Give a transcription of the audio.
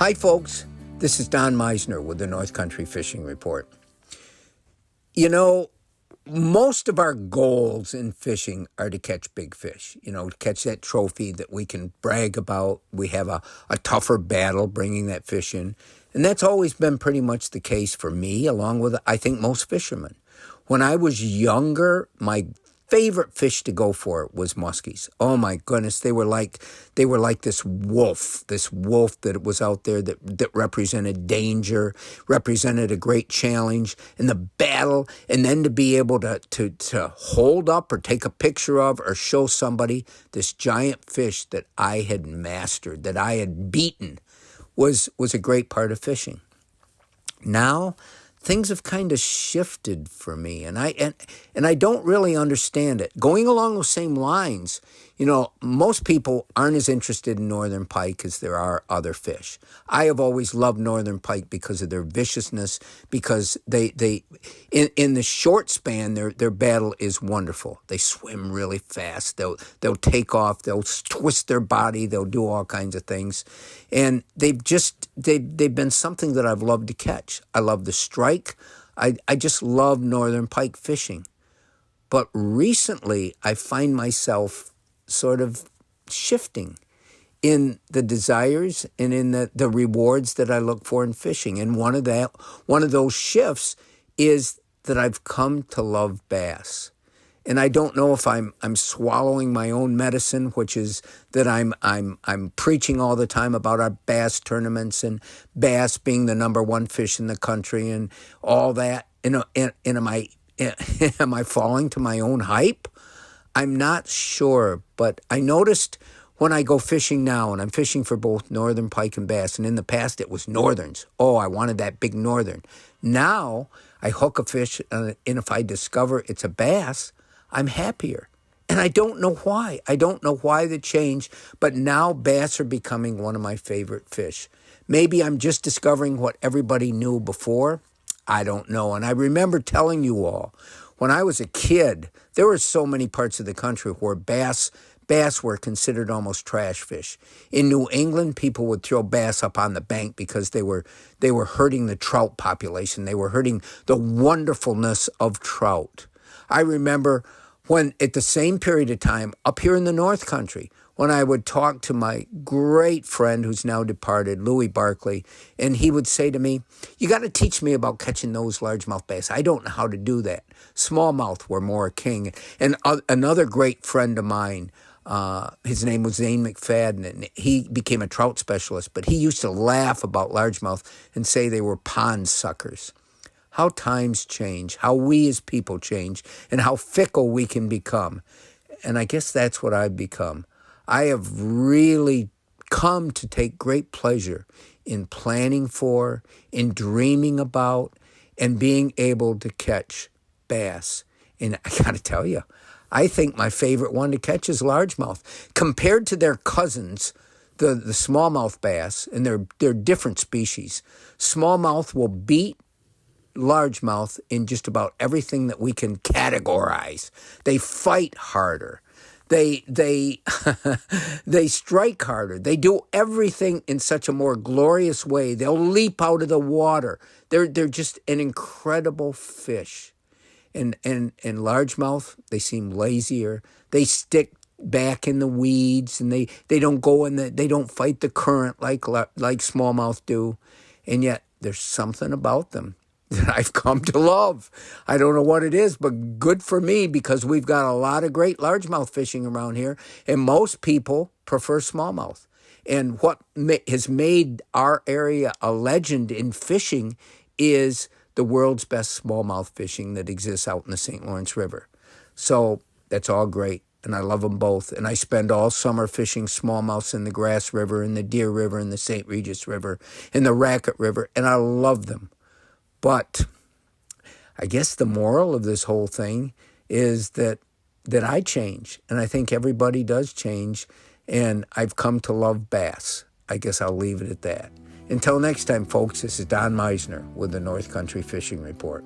Hi, folks. This is Don Meisner with the North Country Fishing Report. You know, most of our goals in fishing are to catch big fish, to catch that trophy that we can brag about. We have a tougher battle bringing that fish in. And that's always been pretty much the case for me, along with, I think, most fishermen. When I was younger, my favorite fish to go for was muskies. Oh my goodness, they were like this wolf that was out there that represented danger, represented a great challenge in the battle, and then to be able to hold up or take a picture of or show somebody this giant fish that I had mastered, that I had beaten, was a great part of fishing. Now, things have kind of shifted for me, and I don't really understand it. Going along those same lines, most people aren't as interested in northern pike as there are other fish. I have always loved northern pike because of their viciousness, because they in the short span their battle is wonderful. They swim really fast. They'll take off. They'll twist their body. They'll do all kinds of things, and they've been something that I've loved to catch. I love the strike. I just love northern pike fishing. But recently, I find myself sort of shifting in the desires and in the rewards that I look for in fishing. And one of those shifts is that I've come to love bass. And I don't know if I'm swallowing my own medicine, which is that I'm preaching all the time about our bass tournaments and bass being the number one fish in the country and all that. And am I falling to my own hype? I'm not sure, but I noticed when I go fishing now, and I'm fishing for both northern pike and bass, and in the past it was northerns. Oh, I wanted that big northern. Now I hook a fish, and if I discover it's a bass, I'm happier. And I don't know why. I don't know why the change, but now bass are becoming one of my favorite fish. Maybe I'm just discovering what everybody knew before. I don't know. And I remember telling you all, when I was a kid, there were so many parts of the country where bass were considered almost trash fish. In New England, people would throw bass up on the bank because they were hurting the trout population. They were hurting the wonderfulness of trout. I remember when, at the same period of time, up here in the North Country, when I would talk to my great friend who's now departed, Louis Barkley, and he would say to me, "You got to teach me about catching those largemouth bass. I don't know how to do that." Smallmouth were more king. And another great friend of mine, his name was Zane McFadden, and he became a trout specialist, but he used to laugh about largemouth and say they were pond suckers. How times change, how we as people change, and how fickle we can become. And I guess that's what I've become. I have really come to take great pleasure in planning for, in dreaming about, and being able to catch bass. And I got to tell you, I think my favorite one to catch is largemouth. Compared to their cousins, the smallmouth bass, and they're different species, smallmouth will beat largemouth in just about everything that we can categorize. They fight harder. They they strike harder. They do everything in such a more glorious way. They'll leap out of the water. They're just an incredible fish. And largemouth, they seem lazier. They stick back in the weeds, and they don't go they don't fight the current like smallmouth do. And yet there's something about them that I've come to love. I don't know what it is, but good for me, because we've got a lot of great largemouth fishing around here, and most people prefer smallmouth. And what has made our area a legend in fishing is the world's best smallmouth fishing that exists out in the St. Lawrence River. So that's all great, and I love them both. And I spend all summer fishing smallmouths in the Grass River, and the Deer River, and the St. Regis River, and the Racket River, and I love them. But I guess the moral of this whole thing is that I change, and I think everybody does change, and I've come to love bass. I guess I'll leave it at that. Until next time, folks, this is Don Meisner with the North Country Fishing Report.